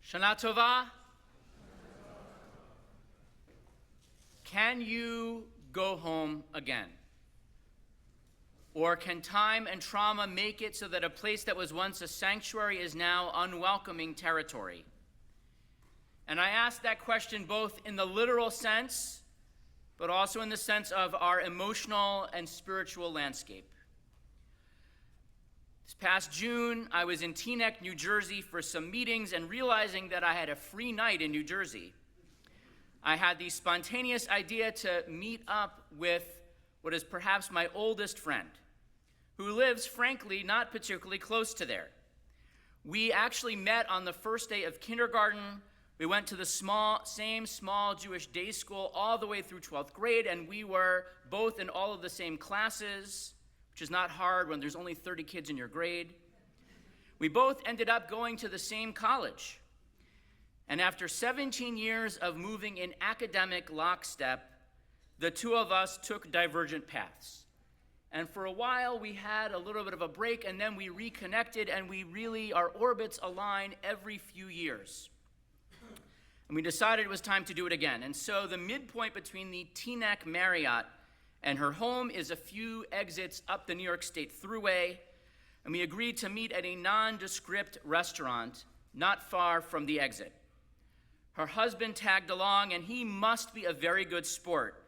Shana Tova. Can you go home again? Or can time and trauma make it so that a place that was once a sanctuary is now unwelcoming territory? And I ask that question both in the literal sense, but also in the sense of our emotional and spiritual landscape. This past June, I was in Teaneck, New Jersey for some meetings and realizing that I had a free night in New Jersey. I had the spontaneous idea to meet up with what is perhaps my oldest friend, who lives, frankly, not particularly close to there. We actually met on the first day of kindergarten. We went to the same small Jewish day school all the way through 12th grade, and we were both in all of the same classes, which is not hard when there's only 30 kids in your grade. We both ended up going to the same college. And after 17 years of moving in academic lockstep, the two of us took divergent paths. And for a while, we had a little bit of a break, and then we reconnected, and our orbits align every few years. And we decided it was time to do it again. And so the midpoint between the Teaneck Marriott and her home is a few exits up the New York State Thruway, and we agreed to meet at a nondescript restaurant not far from the exit. Her husband tagged along, and he must be a very good sport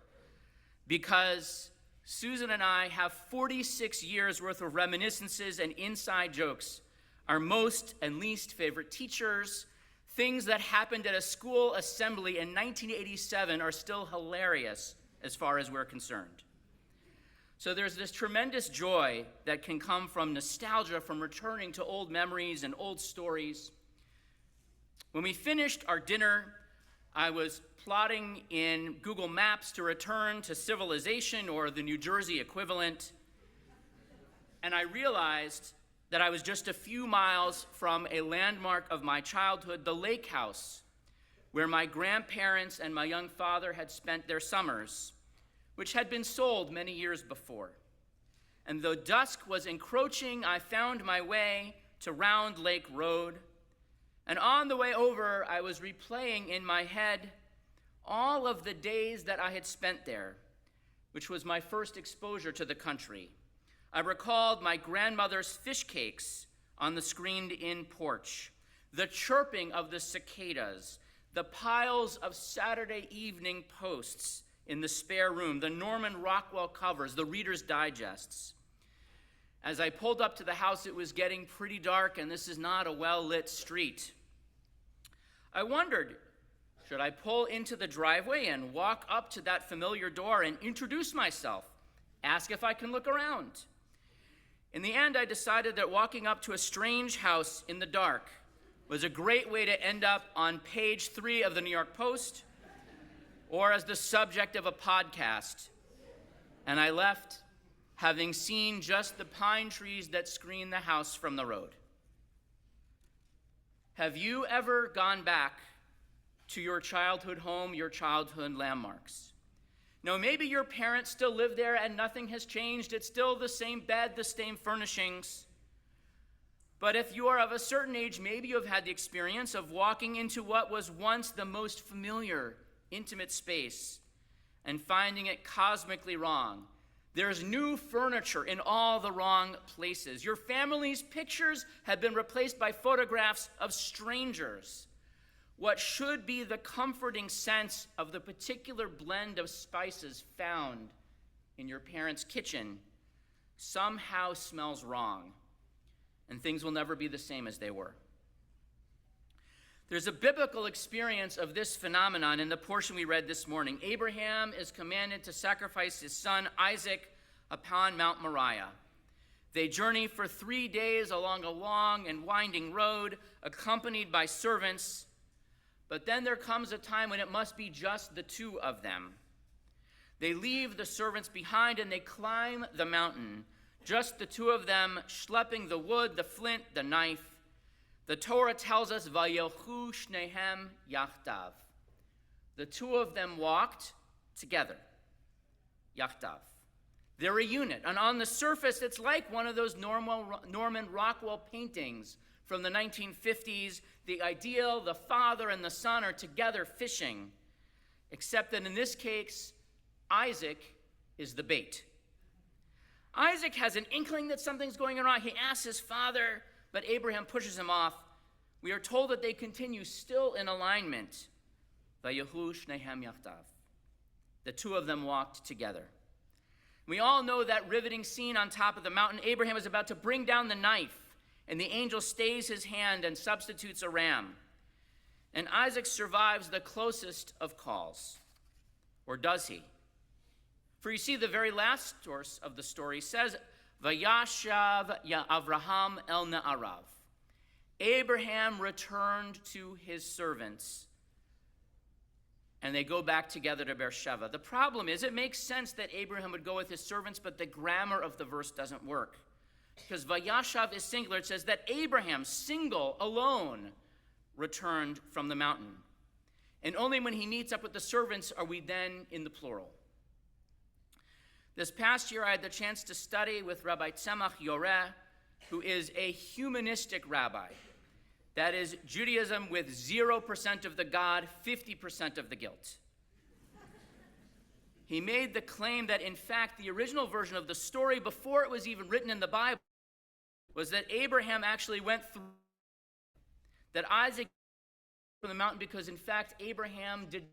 because Susan and I have 46 years worth of reminiscences and inside jokes, our most and least favorite teachers, things that happened at a school assembly in 1987 are still hilarious as far as we're concerned. So there's this tremendous joy that can come from nostalgia, from returning to old memories and old stories. When we finished our dinner, I was plotting in Google Maps to return to civilization or the New Jersey equivalent, and I realized that I was just a few miles from a landmark of my childhood, the lake house, where my grandparents and my young father had spent their summers, which had been sold many years before. And though dusk was encroaching, I found my way to Round Lake Road. And on the way over, I was replaying in my head all of the days that I had spent there, which was my first exposure to the country. I recalled my grandmother's fish cakes on the screened-in porch, the chirping of the cicadas, the piles of Saturday evening posts in the spare room, the Norman Rockwell covers, the Reader's Digests. As I pulled up to the house, it was getting pretty dark, and this is not a well-lit street. I wondered, should I pull into the driveway and walk up to that familiar door and introduce myself, ask if I can look around? In the end, I decided that walking up to a strange house in the dark was a great way to end up on page 3 of the New York Post or as the subject of a podcast. And I left, having seen just the pine trees that screen the house from the road. Have you ever gone back to your childhood home, your childhood landmarks? No, maybe your parents still live there and nothing has changed. It's still the same bed, the same furnishings. But if you are of a certain age, maybe you have had the experience of walking into what was once the most familiar, intimate space and finding it cosmically wrong. There's new furniture in all the wrong places. Your family's pictures have been replaced by photographs of strangers. What should be the comforting sense of the particular blend of spices found in your parents' kitchen somehow smells wrong, and things will never be the same as they were. There's a biblical experience of this phenomenon in the portion we read this morning. Abraham is commanded to sacrifice his son Isaac upon Mount Moriah. They journey for 3 days along a long and winding road, accompanied by servants. But then there comes a time when it must be just the two of them. They leave the servants behind and they climb the mountain, just the two of them, schlepping the wood, the flint, the knife. The Torah tells us, Vayelchu shnehem yachtav. The two of them walked together, yachtav. They're a unit, and on the surface, it's like one of those Norman Rockwell paintings from the 1950s, the ideal, the father and the son are together fishing, except that in this case, Isaac is the bait. Isaac has an inkling that something's going on. He asks his father, but Abraham pushes him off. We are told that they continue still in alignment. Vayehu shnehem yachdav. The two of them walked together. We all know that riveting scene on top of the mountain. Abraham is about to bring down the knife, and the angel stays his hand and substitutes a ram. And Isaac survives the closest of calls. Or does he? For you see, the very last verse of the story says, Vayashav Avraham el Na'arav. Abraham returned to his servants, and they go back together to Beersheba. The problem is, it makes sense that Abraham would go with his servants, but the grammar of the verse doesn't work. Because Vayashav is singular. It says that Abraham, single, alone, returned from the mountain. And only when he meets up with the servants are we then in the plural. This past year, I had the chance to study with Rabbi Tzemach Yoreh, who is a humanistic rabbi. That is Judaism with 0% of the God, 50% of the guilt. He made the claim that, in fact, the original version of the story, before it was even written in the Bible, was that Abraham actually went through, that Isaac from the mountain because, in fact, Abraham did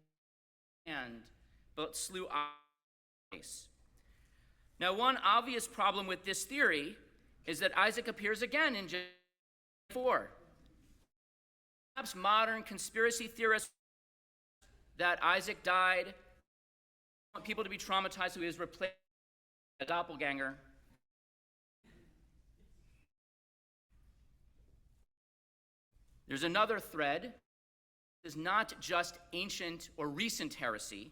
but slew Isaac. Now, one obvious problem with this theory is that Isaac appears again in Genesis 4. Perhaps modern conspiracy theorists that Isaac died, want people to be traumatized, so he was replaced by a doppelganger. There's another thread. It is not just ancient or recent heresy.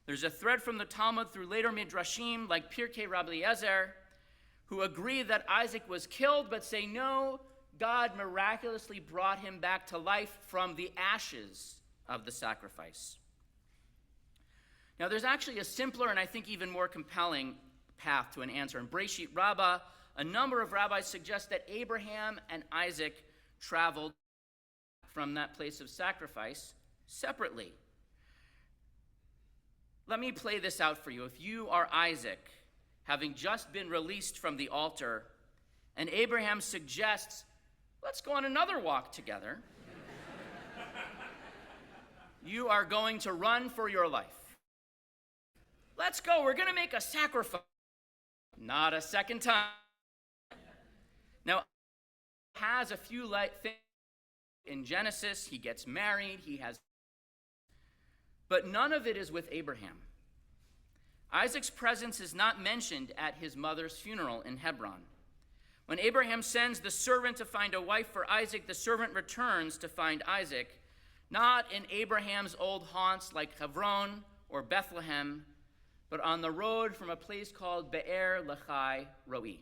There's a thread from the Talmud through later Midrashim, like Pirkei Rabbi Eliezer, who agree that Isaac was killed, but say no, God miraculously brought him back to life from the ashes of the sacrifice. Now, there's actually a simpler and I think even more compelling path to an answer. In Breshit Rabbah, a number of rabbis suggest that Abraham and Isaac traveled from that place of sacrifice separately. Let me play this out for you. If you are Isaac, having just been released from the altar, and Abraham suggests, let's go on another walk together, you are going to run for your life. Let's go, we're going to make a sacrifice. Not a second time. Now, has a few things in Genesis. He gets married, he has, but none of it is with Abraham. Isaac's presence is not mentioned at his mother's funeral in Hebron. When Abraham sends the servant to find a wife for Isaac, the servant returns to find Isaac, not in Abraham's old haunts like Hebron or Bethlehem, but on the road from a place called Be'er Lachai Roi.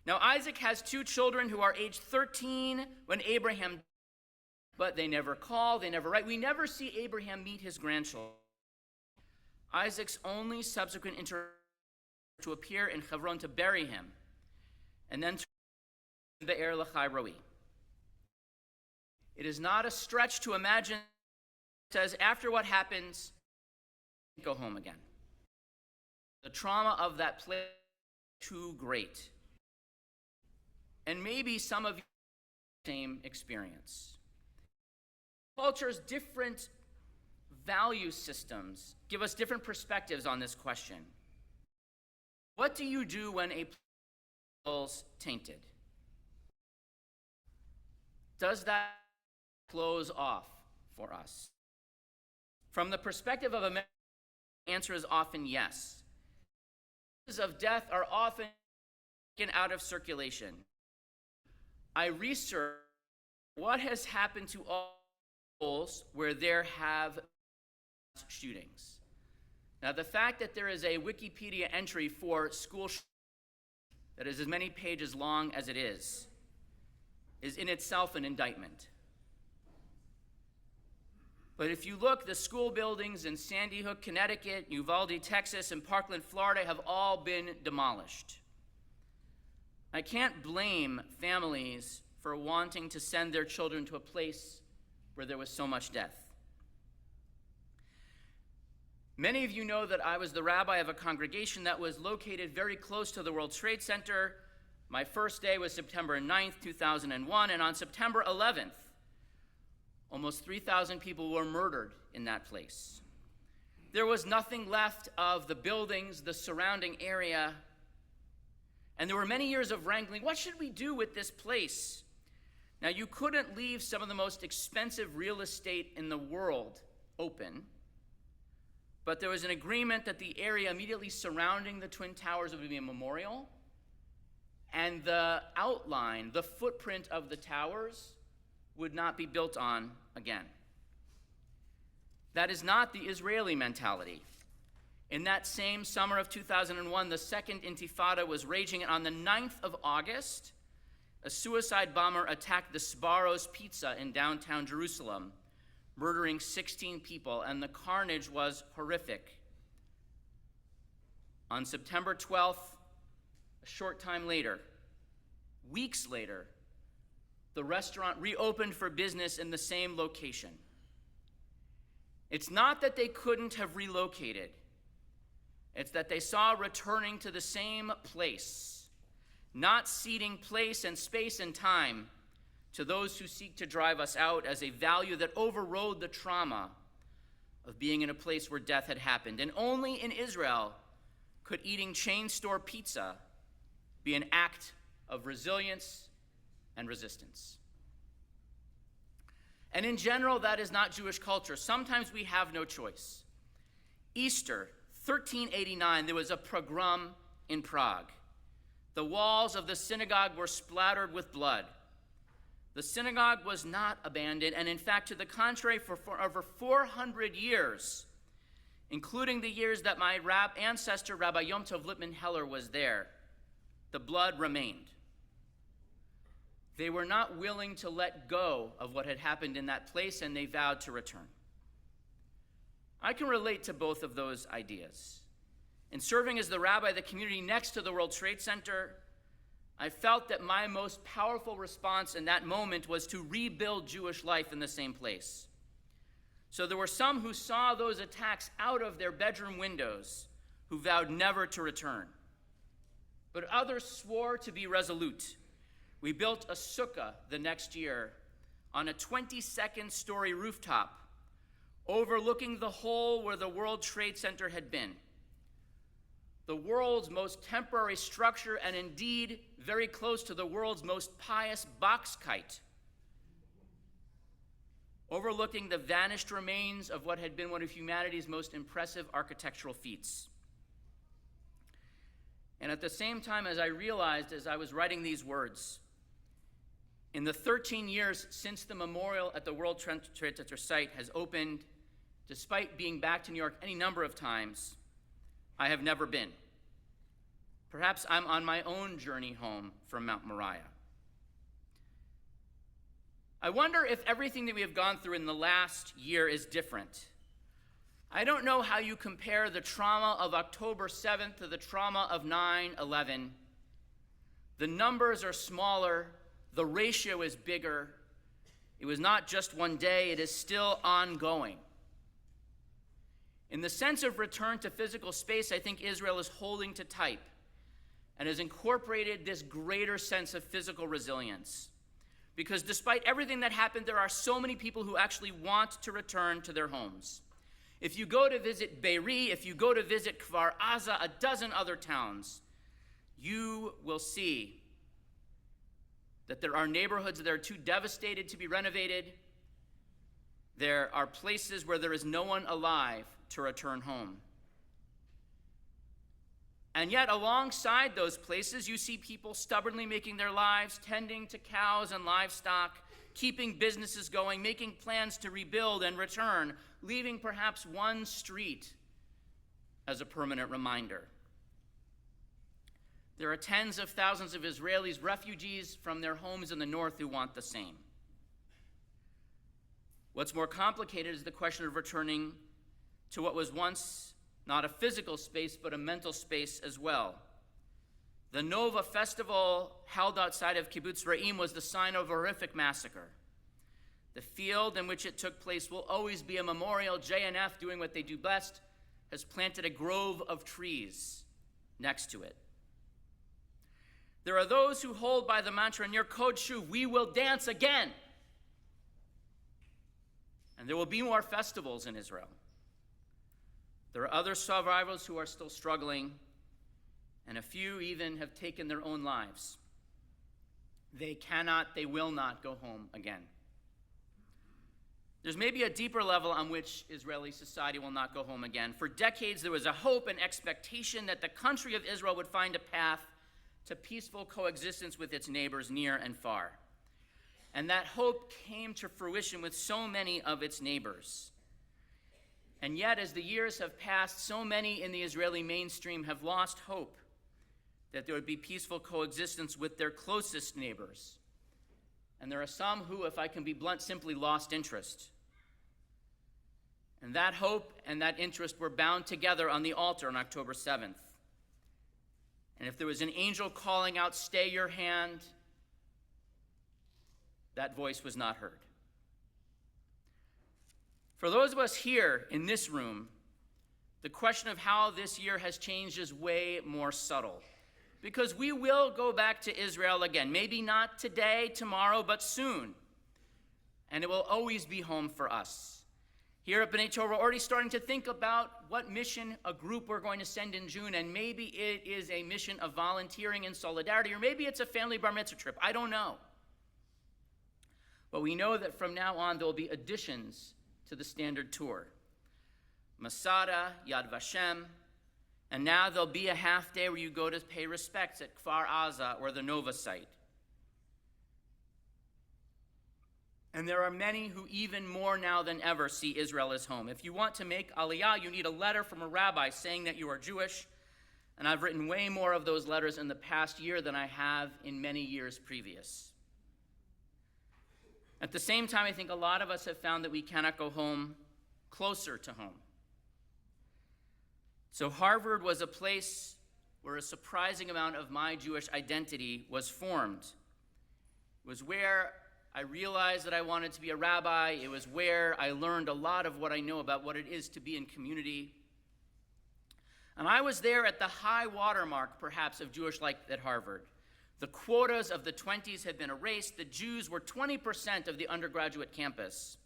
Now, Isaac has two children who are age 13 when Abraham died, but they never call, they never write. We never see Abraham meet his grandchildren. Isaac's only subsequent to appear in Hebron to bury him, and then to Be'er Lachai Roi. It is not a stretch to imagine, it says, after what happens, go home again. The trauma of that place is too great. And maybe some of you have the same experience. Cultures, different value systems give us different perspectives on this question. What do you do when a place is tainted? Does that close off for us? From the perspective of America, the answer is often yes. Cases of death are often taken out of circulation. I research what has happened to all schools where there have shootings. Now, the fact that there is a Wikipedia entry for school that is as many pages long as it is in itself an indictment. But if you look, the school buildings in Sandy Hook, Connecticut, Uvalde, Texas, and Parkland, Florida have all been demolished. I can't blame families for wanting to send their children to a place where there was so much death. Many of you know that I was the rabbi of a congregation that was located very close to the World Trade Center. My first day was September 9th, 2001, and on September 11th, almost 3,000 people were murdered in that place. There was nothing left of the buildings, the surrounding area, and there were many years of wrangling. What should we do with this place? Now, you couldn't leave some of the most expensive real estate in the world open, but there was an agreement that the area immediately surrounding the Twin Towers would be a memorial, and the outline, the footprint of the towers, would not be built on again. That is not the Israeli mentality. In that same summer of 2001, the Second Intifada was raging, and on the 9th of August, a suicide bomber attacked the Sbarro's Pizza in downtown Jerusalem, murdering 16 people, and the carnage was horrific. On September 12th, a short time later, weeks later, the restaurant reopened for business in the same location. It's not that they couldn't have relocated. It's that they saw returning to the same place, not ceding place and space and time to those who seek to drive us out as a value that overrode the trauma of being in a place where death had happened. And only in Israel could eating chain store pizza be an act of resilience and resistance. And in general, that is not Jewish culture. Sometimes we have no choice. Easter, 1389, there was a pogrom in Prague. The walls of the synagogue were splattered with blood. The synagogue was not abandoned, and in fact, to the contrary, for over 400 years, including the years that my ancestor, Rabbi Yom Tov Lippman Heller, was there, the blood remained. They were not willing to let go of what had happened in that place, and they vowed to return. I can relate to both of those ideas. In serving as the rabbi of the community next to the World Trade Center, I felt that my most powerful response in that moment was to rebuild Jewish life in the same place. So there were some who saw those attacks out of their bedroom windows who vowed never to return. But others swore to be resolute. We built a sukkah the next year on a 22nd story rooftop overlooking the hole where the World Trade Center had been. The world's most temporary structure, and indeed very close to the world's most pious box kite, overlooking the vanished remains of what had been one of humanity's most impressive architectural feats. And at the same time, as I realized as I was writing these words, in the 13 years since the memorial at the World Trade Center site has opened, despite being back to New York any number of times, I have never been. Perhaps I'm on my own journey home from Mount Moriah. I wonder if everything that we have gone through in the last year is different. I don't know how you compare the trauma of October 7th to the trauma of 9/11. The numbers are smaller, the ratio is bigger. It was not just one day, it is still ongoing. In the sense of return to physical space, I think Israel is holding to type and has incorporated this greater sense of physical resilience. Because despite everything that happened, there are so many people who actually want to return to their homes. If you go to visit Be'eri, if you go to visit Kfar Aza, a dozen other towns, you will see that there are neighborhoods that are too devastated to be renovated. There are places where there is no one alive to return home. And yet, alongside those places, you see people stubbornly making their lives, tending to cows and livestock, keeping businesses going, making plans to rebuild and return, leaving perhaps one street as a permanent reminder. There are tens of thousands of Israelis, refugees from their homes in the north, who want the same. What's more complicated is the question of returning to what was once not a physical space, but a mental space as well. The Nova festival held outside of Kibbutz Re'im was the sign of a horrific massacre. The field in which it took place will always be a memorial. JNF, doing what they do best, has planted a grove of trees next to it. There are those who hold by the mantra near Kod Shuv, we will dance again. And there will be more festivals in Israel. There are other survivors who are still struggling, and a few even have taken their own lives. They will not go home again. There's maybe a deeper level on which Israeli society will not go home again. For decades, there was a hope and expectation that the country of Israel would find a path to peaceful coexistence with its neighbors near and far. And that hope came to fruition with so many of its neighbors. And yet, as the years have passed, so many in the Israeli mainstream have lost hope that there would be peaceful coexistence with their closest neighbors. And there are some who, if I can be blunt, simply lost interest. And that hope and that interest were bound together on the altar on October 7th. And if there was an angel calling out, "Stay your hand," that voice was not heard. For those of us here in this room, the question of how this year has changed is way more subtle. Because we will go back to Israel again. Maybe not today, tomorrow, but soon. And it will always be home for us. Here at B'nai Torah, we're already starting to think about what mission a group we're going to send in June, and maybe it is a mission of volunteering and solidarity, or maybe it's a family bar mitzvah trip. I don't know. But we know that from now on, there will be additions to the standard tour. Masada, Yad Vashem, and now there'll be a half day where you go to pay respects at Kfar Aza or the Nova site. And there are many who even more now than ever see Israel as home. If you want to make Aliyah, you need a letter from a rabbi saying that you are Jewish. And I've written way more of those letters in the past year than I have in many years previous. At the same time, I think a lot of us have found that we cannot go home closer to home. So Harvard was a place where a surprising amount of my Jewish identity was formed. It was where I realized that I wanted to be a rabbi. It was where I learned a lot of what I know about what it is to be in community. And I was there at the high watermark, perhaps, of Jewish life at Harvard. The quotas of the 20s had been erased. The Jews were 20% of the undergraduate campus.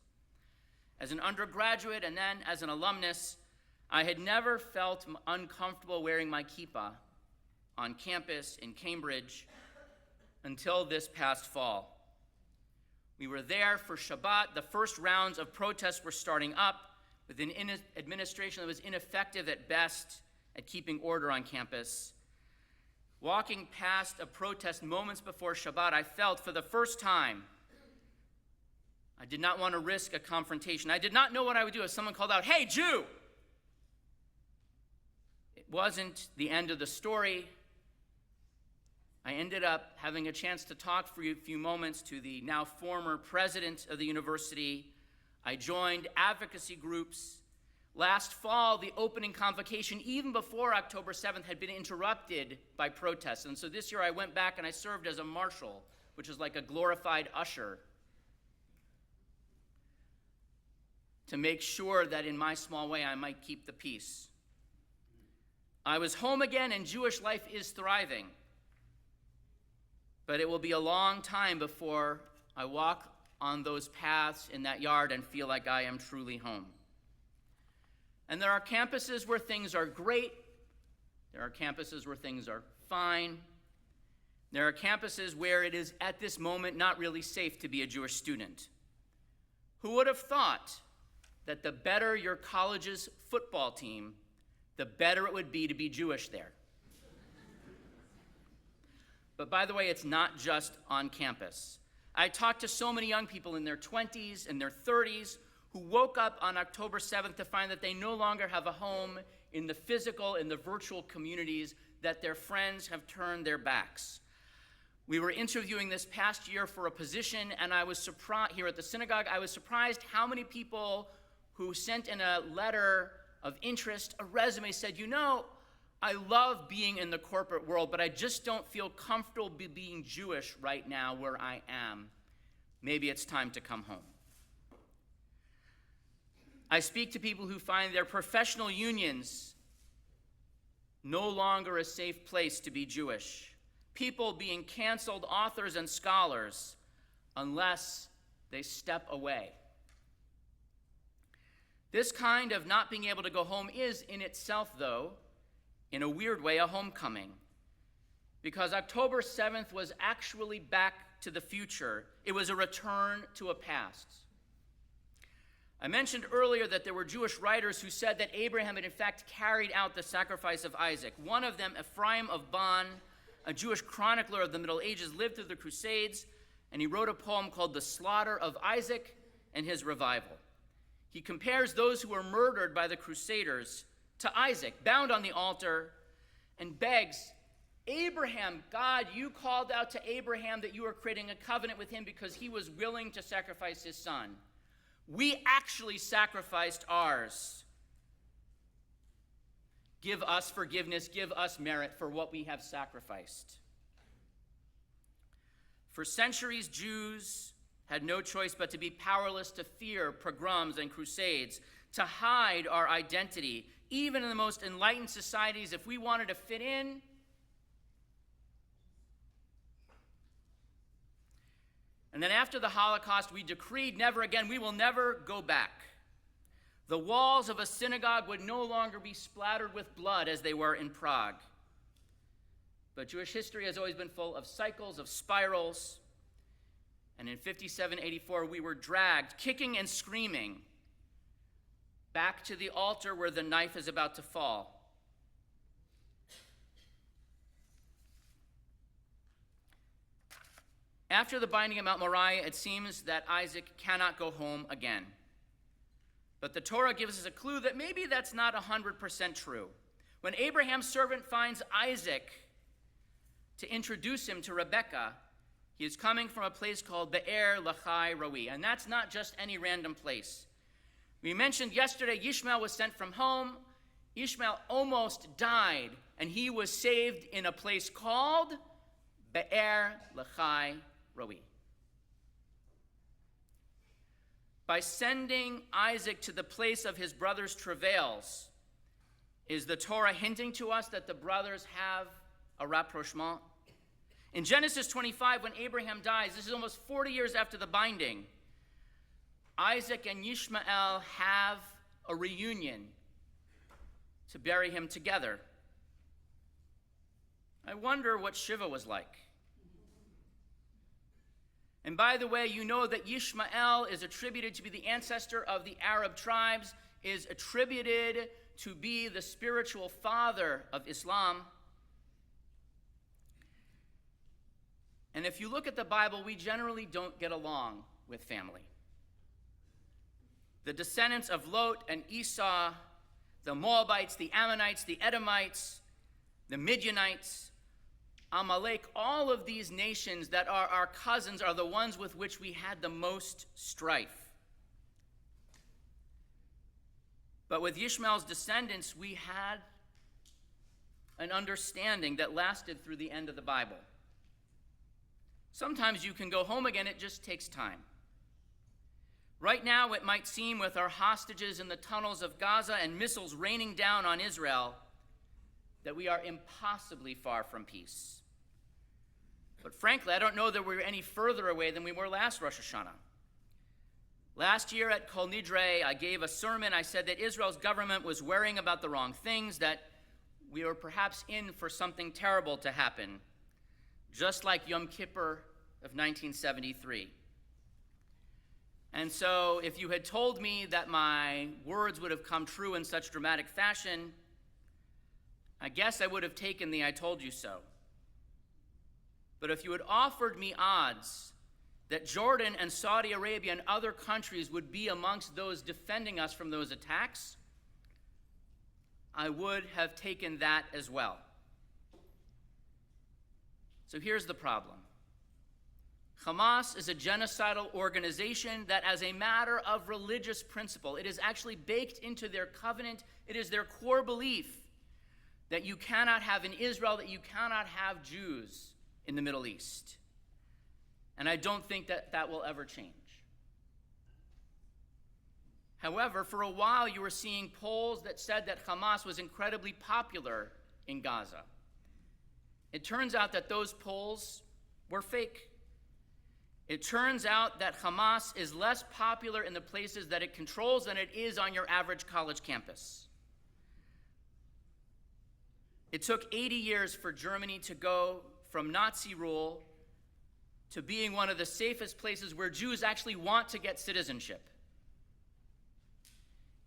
As an undergraduate and then as an alumnus, I had never felt uncomfortable wearing my kippah on campus in Cambridge until this past fall. We were there for Shabbat. The first rounds of protests were starting up with an administration that was ineffective at best at keeping order on campus. Walking past a protest moments before Shabbat, I felt for the first time I did not want to risk a confrontation. I did not know what I would do if someone called out, "Hey, Jew!" It wasn't the end of the story. I ended up having a chance to talk for a few moments to the now former president of the university. I joined advocacy groups. Last fall, the opening convocation, even before October 7th, had been interrupted by protests. And so this year I went back and I served as a marshal, which is like a glorified usher, to make sure that in my small way I might keep the peace. I was home again and Jewish life is thriving. But it will be a long time before I walk on those paths in that yard and feel like I am truly home. And there are campuses where things are great. There are campuses where things are fine. There are campuses where it is at this moment not really safe to be a Jewish student. Who would have thought that the better your college's football team, the better it would be to be Jewish there? But by the way, it's not just on campus. I talked to so many young people in their 20s and their 30s who woke up on October 7th to find that they no longer have a home in the physical, in the virtual communities, that their friends have turned their backs. We were interviewing this past year for a position, and I was surprised, here at the synagogue, I was surprised how many people who sent in a letter of interest, a resume, said, I love being in the corporate world, but I just don't feel comfortable being Jewish right now where I am. Maybe it's time to come home. I speak to people who find their professional unions no longer a safe place to be Jewish. People being canceled, authors and scholars, unless they step away. This kind of not being able to go home is in itself, though, in a weird way, a homecoming. Because October 7th was actually back to the future. It was a return to a past. I mentioned earlier that there were Jewish writers who said that Abraham had in fact carried out the sacrifice of Isaac. One of them, Ephraim of Bon, a Jewish chronicler of the Middle Ages, lived through the Crusades, and he wrote a poem called The Slaughter of Isaac and His Revival. He compares those who were murdered by the Crusaders to Isaac, bound on the altar, and begs, Abraham, God, you called out to Abraham that you were creating a covenant with him because he was willing to sacrifice his son. We actually sacrificed ours. Give us forgiveness, give us merit for what we have sacrificed. For centuries, Jews had no choice but to be powerless to fear pogroms and crusades, to hide our identity. Even in the most enlightened societies, if we wanted to fit in, and then after the Holocaust, we decreed never again, we will never go back. The walls of a synagogue would no longer be splattered with blood as they were in Prague. But Jewish history has always been full of cycles, of spirals. And in 57-84, we were dragged, kicking and screaming, back to the altar where the knife is about to fall. After the binding of Mount Moriah, it seems that Isaac cannot go home again. But the Torah gives us a clue that maybe that's not 100% true. When Abraham's servant finds Isaac to introduce him to Rebekah, he is coming from a place called Be'er Lachai Roi, and that's not just any random place. We mentioned yesterday Ishmael was sent from home. Ishmael almost died, and he was saved in a place called Be'er Lachai Roi. By sending Isaac to the place of his brother's travails, is the Torah hinting to us that the brothers have a rapprochement? In Genesis 25, when Abraham dies, this is almost 40 years after the binding, Isaac and Ishmael have a reunion to bury him together. I wonder what Shiva was like. And by the way, you know that Ishmael is attributed to be the ancestor of the Arab tribes, is attributed to be the spiritual father of Islam. And if you look at the Bible, we generally don't get along with family. The descendants of Lot and Esau, the Moabites, the Ammonites, the Edomites, the Midianites, Amalek, all of these nations that are our cousins are the ones with which we had the most strife. But with Ishmael's descendants, we had an understanding that lasted through the end of the Bible. Sometimes you can go home again, it just takes time. Right now, it might seem with our hostages in the tunnels of Gaza and missiles raining down on Israel that we are impossibly far from peace. But frankly, I don't know that we're any further away than we were last Rosh Hashanah. Last year at Kol Nidre, I gave a sermon. I said that Israel's government was worrying about the wrong things, that we were perhaps in for something terrible to happen, just like Yom Kippur of 1973. And so if you had told me that my words would have come true in such dramatic fashion, I guess I would have taken the I told you so. But if you had offered me odds that Jordan and Saudi Arabia and other countries would be amongst those defending us from those attacks, I would have taken that as well. So here's the problem. Hamas is a genocidal organization that, as a matter of religious principle, it is actually baked into their covenant, it is their core belief that you cannot have in Israel, that you cannot have Jews in the Middle East. And I don't think that that will ever change. However, for a while you were seeing polls that said that Hamas was incredibly popular in Gaza. It turns out that those polls were fake. It turns out that Hamas is less popular in the places that it controls than it is on your average college campus. It took 80 years for Germany to go from Nazi rule to being one of the safest places where Jews actually want to get citizenship.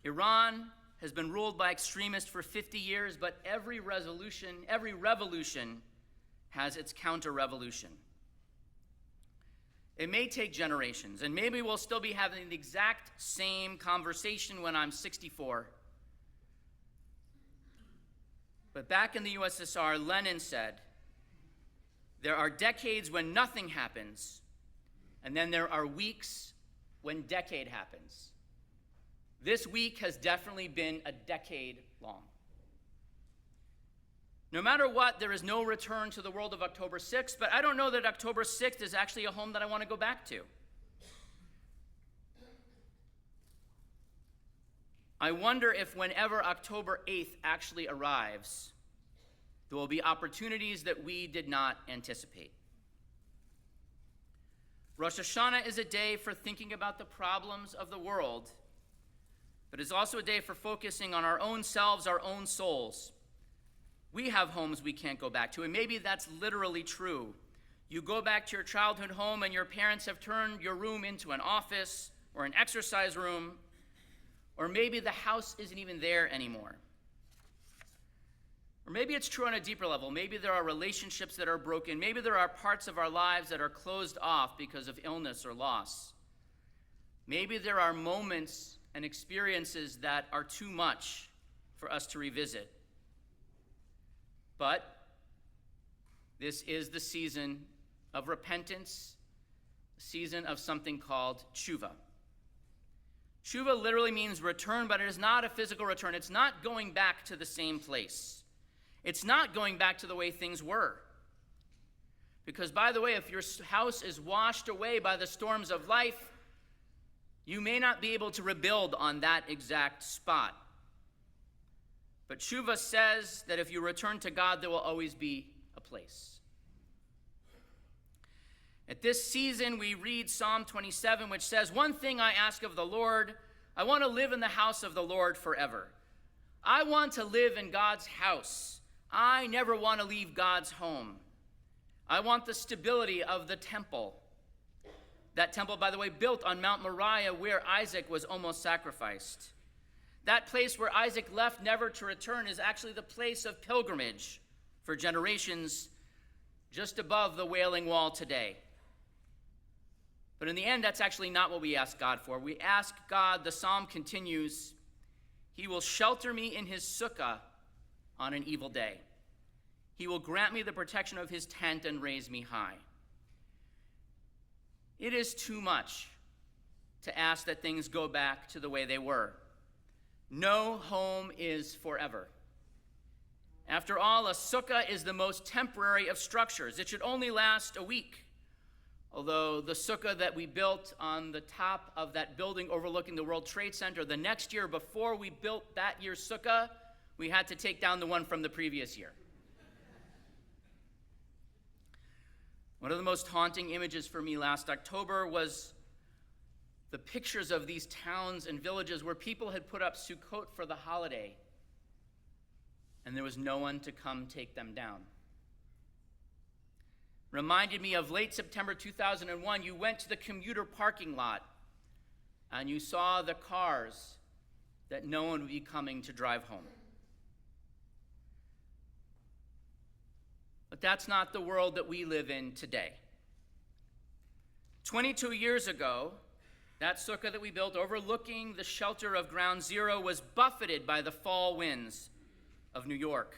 Iran has been ruled by extremists for 50 years, but every revolution has its counter-revolution. It may take generations, and maybe we'll still be having the exact same conversation when I'm 64. But back in the USSR, Lenin said, there are decades when nothing happens, and then there are weeks when decade happens. This week has definitely been a decade long. No matter what, there is no return to the world of October 6th, but I don't know that October 6th is actually a home that I want to go back to. I wonder if whenever October 8th actually arrives, there will be opportunities that we did not anticipate. Rosh Hashanah is a day for thinking about the problems of the world, but it's also a day for focusing on our own selves, our own souls. We have homes we can't go back to, and maybe that's literally true. You go back to your childhood home and your parents have turned your room into an office or an exercise room, or maybe the house isn't even there anymore. Or maybe it's true on a deeper level. Maybe there are relationships that are broken. Maybe there are parts of our lives that are closed off because of illness or loss. Maybe there are moments and experiences that are too much for us to revisit. But this is the season of repentance, the season of something called tshuva. Tshuva literally means return, but it is not a physical return. It's not going back to the same place. It's not going back to the way things were. Because, by the way, if your house is washed away by the storms of life, you may not be able to rebuild on that exact spot. But tshuva says that if you return to God, there will always be a place. At this season, we read Psalm 27, which says, "One thing I ask of the Lord, I want to live in the house of the Lord forever." I want to live in God's house. I never want to leave God's home. I want the stability of the temple. That temple, by the way, built on Mount Moriah, where Isaac was almost sacrificed. That place where Isaac left never to return is actually the place of pilgrimage for generations just above the Wailing Wall today. But in the end, that's actually not what we ask God for. We ask God, the psalm continues, He will shelter me in His sukkah on an evil day. He will grant me the protection of His tent and raise me high. It is too much to ask that things go back to the way they were. No home is forever. After all, a sukkah is the most temporary of structures. It should only last a week. Although the sukkah that we built on the top of that building overlooking the World Trade Center, the next year before we built that year's sukkah, we had to take down the one from the previous year. One of the most haunting images for me last October was the pictures of these towns and villages where people had put up Sukkot for the holiday, and there was no one to come take them down. Reminded me of late September 2001. You went to the commuter parking lot, and you saw the cars that no one would be coming to drive home. But that's not the world that we live in today. 22 years ago, that sukkah that we built overlooking the shelter of Ground Zero was buffeted by the fall winds of New York.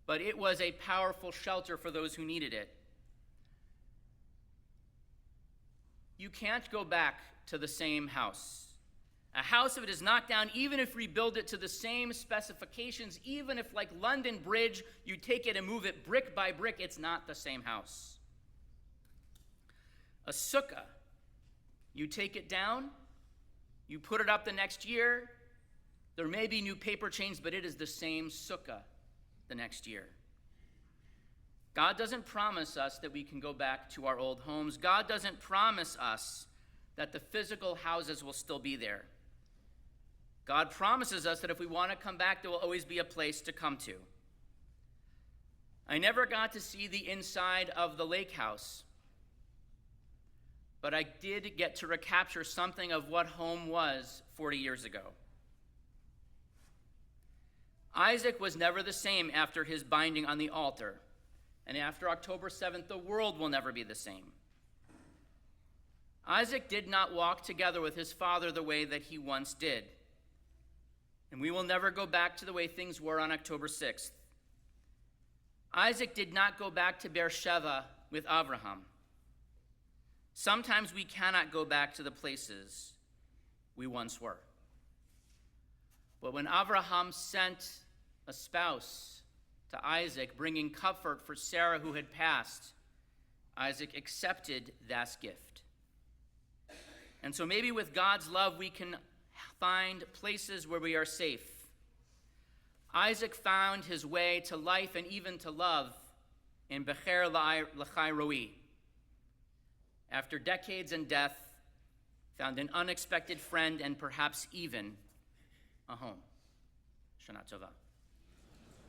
But it was a powerful shelter for those who needed it. You can't go back to the same house. A house, if it is knocked down, even if rebuild it to the same specifications, even if, like London Bridge, you take it and move it brick by brick, it's not the same house. A sukkah, you take it down, you put it up the next year, there may be new paper chains, but it is the same sukkah the next year. God doesn't promise us that we can go back to our old homes. God doesn't promise us that the physical houses will still be there. God promises us that if we want to come back, there will always be a place to come to. I never got to see the inside of the lake house, but I did get to recapture something of what home was 40 years ago. Isaac was never the same after his binding on the altar, and after October 7th, the world will never be the same. Isaac did not walk together with his father the way that he once did, and we will never go back to the way things were on October 6th. Isaac did not go back to Beersheba with Abraham. Sometimes we cannot go back to the places we once were. But when Abraham sent a spouse to Isaac, bringing comfort for Sarah who had passed, Isaac accepted that gift. And so maybe with God's love, we can find places where we are safe. Isaac found his way to life and even to love in Becher L'chai Roi. After decades and death, found an unexpected friend and perhaps even a home. Shana Tova.